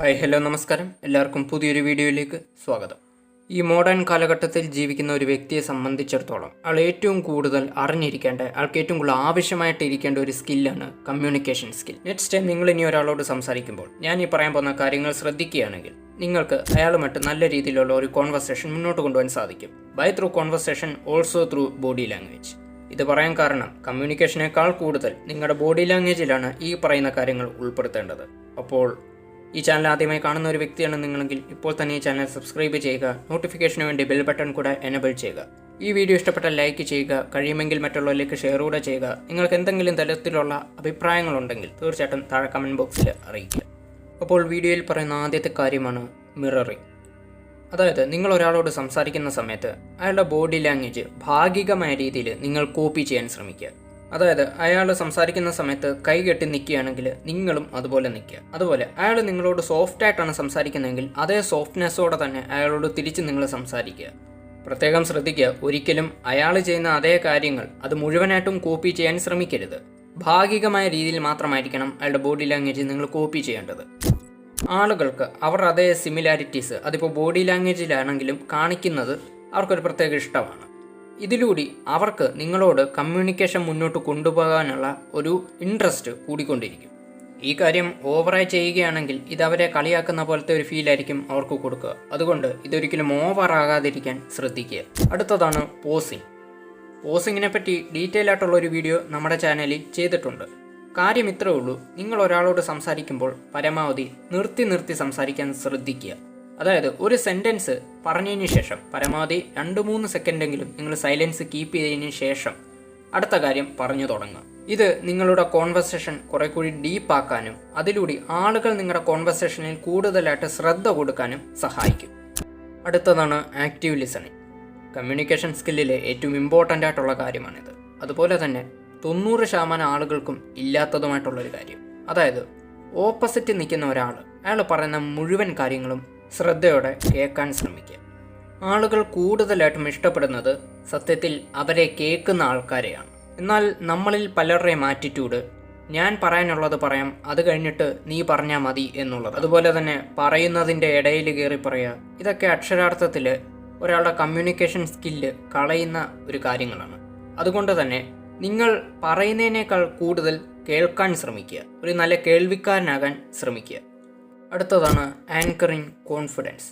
Hi hello നമസ്കാരം. എല്ലാവർക്കും പുതിയൊരു വീഡിയോയിലേക്ക് സ്വാഗതം. ഈ മോഡേൺ കാലഘട്ടത്തിൽ ജീവിക്കുന്ന ഒരു വ്യക്തിയെ സംബന്ധിച്ചിടത്തോളം ആൾ ഏറ്റവും കൂടുതൽ അറിഞ്ഞിരിക്കേണ്ട, ആൾക്ക് ഏറ്റവും കൂടുതൽ ആവശ്യമായിട്ടിരിക്കേണ്ട ഒരു സ്കില്ലാണ് കമ്മ്യൂണിക്കേഷൻ സ്കിൽ. നെക്സ്റ്റ് ടൈം നിങ്ങൾ ഇനി ഒരാളോട് സംസാരിക്കുമ്പോൾ ഞാൻ ഈ പറയാൻ പോകുന്ന കാര്യങ്ങൾ ശ്രദ്ധിക്കുകയാണെങ്കിൽ നിങ്ങൾക്ക് അയാളുമായിട്ട് നല്ല രീതിയിലുള്ള ഒരു കോൺവെർസേഷൻ മുന്നോട്ട് കൊണ്ടുപോകാൻ സാധിക്കും. By through conversation, also through body language. ഇത് പറയാൻ കാരണം കമ്മ്യൂണിക്കേഷനേക്കാൾ കൂടുതൽ നിങ്ങളുടെ ബോഡി ലാംഗ്വേജിലാണ് ഈ പറയുന്ന കാര്യങ്ങൾ ഉൾപ്പെടുത്തേണ്ടത്. അപ്പോൾ ഈ ചാനൽ ആദ്യമായി കാണുന്ന ഒരു വ്യക്തിയാണ് നിങ്ങളെങ്കിൽ ഇപ്പോൾ തന്നെ ഈ ചാനൽ സബ്സ്ക്രൈബ് ചെയ്യുക, നോട്ടിഫിക്കേഷന് വേണ്ടി ബെൽ ബട്ടൺ കൂടെ എനേബിൾ ചെയ്യുക. ഈ വീഡിയോ ഇഷ്ടപ്പെട്ടാൽ ലൈക്ക് ചെയ്യുക, കഴിയുമെങ്കിൽ മറ്റുള്ളവരിലേക്ക് ഷെയർ കൂടെ ചെയ്യുക. നിങ്ങൾക്ക് എന്തെങ്കിലും തരത്തിലുള്ള അഭിപ്രായങ്ങളുണ്ടെങ്കിൽ തീർച്ചയായിട്ടും താഴെ കമൻറ്റ് ബോക്സിൽ അറിയിക്കുക. അപ്പോൾ വീഡിയോയിൽ പറയുന്ന ആദ്യത്തെ കാര്യമാണ് മിററിംഗ്. അതായത് നിങ്ങൾ ഒരാളോട് സംസാരിക്കുന്ന സമയത്ത് അയാളുടെ ബോഡി ലാംഗ്വേജ് ഭാഗികമായ രീതിയിൽ നിങ്ങൾ കോപ്പി ചെയ്യാൻ ശ്രമിക്കുക. അതായത് അയാൾ സംസാരിക്കുന്ന സമയത്ത് കൈ കെട്ടി നിൽക്കുകയാണെങ്കിൽ നിങ്ങളും അതുപോലെ നിൽക്കുക. അതുപോലെ അയാൾ നിങ്ങളോട് സോഫ്റ്റ് ആയിട്ടാണ് സംസാരിക്കുന്നതെങ്കിൽ അതേ സോഫ്റ്റ്നെസ്സോടെ തന്നെ അയാളോട് തിരിച്ച് നിങ്ങൾ സംസാരിക്കുക. പ്രത്യേകം ശ്രദ്ധിക്കുക, ഒരിക്കലും അയാൾ ചെയ്യുന്ന അതേ കാര്യങ്ങൾ അത് മുഴുവനായിട്ടും കോപ്പി ചെയ്യാൻ ശ്രമിക്കരുത്. ഭാഗികമായ രീതിയിൽ മാത്രമായിരിക്കണം അയാളുടെ ബോഡി ലാംഗ്വേജ് നിങ്ങൾ കോപ്പി ചെയ്യേണ്ടത്. ആളുകൾക്ക് അവർ അതേ സിമിലാരിറ്റീസ് അതിപ്പോൾ ബോഡി ലാംഗ്വേജിലാണെങ്കിലും കാണിക്കുന്നത് അവർക്കൊരു പ്രത്യേക ഇഷ്ടമാണ്. ഇതിലൂടെ അവർക്ക് നിങ്ങളോട് കമ്മ്യൂണിക്കേഷൻ മുന്നോട്ട് കൊണ്ടുപോകാനുള്ള ഒരു ഇൻട്രസ്റ്റ് കൂടിക്കൊണ്ടിരിക്കും. ഈ കാര്യം ഓവറായി ചെയ്യുകയാണെങ്കിൽ ഇത് അവരെ കളിയാക്കുന്ന പോലത്തെ ഒരു ഫീലായിരിക്കും അവർക്ക് കൊടുക്കുക. അതുകൊണ്ട് ഇതൊരിക്കലും ഓവറാകാതിരിക്കാൻ ശ്രദ്ധിക്കുക. അടുത്തതാണ് പോസിങ്. പോസിങ്ങിനെ പറ്റി ഡീറ്റെയിൽ ആയിട്ടുള്ള ഒരു വീഡിയോ നമ്മുടെ ചാനലിൽ ചെയ്തിട്ടുണ്ട്. കാര്യം ഇത്രേ ഉള്ളൂ, നിങ്ങൾ ഒരാളോട് സംസാരിക്കുമ്പോൾ പരമാവധി നിർത്തി സംസാരിക്കാൻ ശ്രദ്ധിക്കുക. അതായത് ഒരു സെൻറ്റൻസ് പറഞ്ഞതിന് ശേഷം പരമാവധി 2-3 സെക്കൻഡെങ്കിലും നിങ്ങൾ സൈലൻസ് കീപ്പ് ചെയ്തതിന് ശേഷം അടുത്ത കാര്യം പറഞ്ഞു തുടങ്ങുക. ഇത് നിങ്ങളുടെ കോൺവെർസേഷൻ കുറെ കൂടി ഡീപ്പാക്കാനും അതിലൂടെ ആളുകൾ നിങ്ങളുടെ കോൺവെർസേഷനിൽ കൂടുതലായിട്ട് ശ്രദ്ധ കൊടുക്കാനും സഹായിക്കും. അടുത്തതാണ് ആക്റ്റീവ് ലിസണിങ്. കമ്മ്യൂണിക്കേഷൻ സ്കില്ലിലെ ഏറ്റവും ഇമ്പോർട്ടൻ്റ് ആയിട്ടുള്ള കാര്യമാണിത്. അതുപോലെ തന്നെ 90% ആളുകൾക്കും ഇല്ലാത്തതുമായിട്ടുള്ളൊരു കാര്യം. അതായത് ഓപ്പോസിറ്റ് നിൽക്കുന്ന ഒരാൾ അയാൾ പറയുന്ന മുഴുവൻ കാര്യങ്ങളും ശ്രദ്ധയോടെ കേൾക്കാൻ ശ്രമിക്കുക. ആളുകൾ കൂടുതലായിട്ടും ഇഷ്ടപ്പെടുന്നത് സത്യത്തിൽ അവരെ കേൾക്കുന്ന ആൾക്കാരെയാണ്. എന്നാൽ നമ്മളിൽ പലരുടെയും ആറ്റിറ്റ്യൂഡ് ഞാൻ പറയാനുള്ളത് പറയാം, അത് കഴിഞ്ഞിട്ട് നീ പറഞ്ഞാൽ മതി എന്നുള്ളത്. അതുപോലെ തന്നെ പറയുന്നതിൻ്റെ ഇടയിൽ കയറി പറയുക. ഇതൊക്കെ അക്ഷരാർത്ഥത്തിൽ ഒരാളുടെ കമ്മ്യൂണിക്കേഷൻ സ്കില്ല് കളയുന്ന ഒരു കാര്യങ്ങളാണ്. അതുകൊണ്ട് തന്നെ നിങ്ങൾ പറയുന്നതിനേക്കാൾ കൂടുതൽ കേൾക്കാൻ ശ്രമിക്കുക. ഒരു നല്ല കേൾവിക്കാരനാകാൻ ശ്രമിക്കുക. അടുത്തതാണ് ആങ്കറിങ് കോൺഫിഡൻസ്.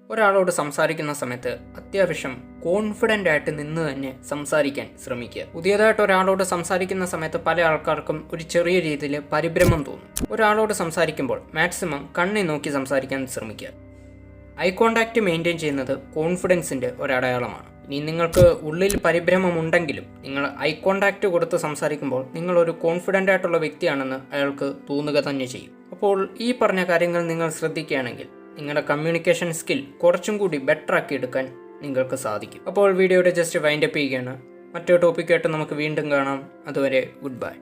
ഒരാളോട് സംസാരിക്കുന്ന സമയത്ത് അത്യാവശ്യം കോൺഫിഡൻ്റ് ആയിട്ട് നിന്ന് തന്നെ സംസാരിക്കാൻ ശ്രമിക്കുക. പുതിയതായിട്ട് ഒരാളോട് സംസാരിക്കുന്ന സമയത്ത് പല ആൾക്കാർക്കും ഒരു ചെറിയ രീതിയിൽ പരിഭ്രമം തോന്നും. ഒരാളോട് സംസാരിക്കുമ്പോൾ മാക്സിമം കണ്ണി നോക്കി സംസാരിക്കാൻ ശ്രമിക്കുക. ഐ കോണ്ടാക്റ്റ് മെയിൻറ്റെയിൻ ചെയ്യുന്നത് കോൺഫിഡൻസിൻ്റെ ഒരടയാളമാണ്. ഇനി നിങ്ങൾക്ക് ഉള്ളിൽ പരിഭ്രമമുണ്ടെങ്കിലും നിങ്ങൾ ഐ കോണ്ടാക്റ്റ് കൊടുത്ത് സംസാരിക്കുമ്പോൾ നിങ്ങളൊരു കോൺഫിഡൻ്റ് ആയിട്ടുള്ള വ്യക്തിയാണെന്ന് അയാൾക്ക് തോന്നുക തന്നെ ചെയ്യും. അപ്പോൾ ഈ പറഞ്ഞ കാര്യങ്ങൾ നിങ്ങൾ ശ്രദ്ധിക്കുകയാണെങ്കിൽ നിങ്ങളുടെ കമ്മ്യൂണിക്കേഷൻ സ്കിൽ കുറച്ചും കൂടി ബെറ്റർ ആക്കി എടുക്കാൻ നിങ്ങൾക്ക് സാധിക്കും. അപ്പോൾ വീഡിയോയുടെ ജസ്റ്റ് വൈൻഡപ്പ് ചെയ്യുകയാണ്. മറ്റൊരു ടോപ്പിക്കായിട്ട് നമുക്ക് വീണ്ടും കാണാം. അതുവരെ ഗുഡ് ബൈ.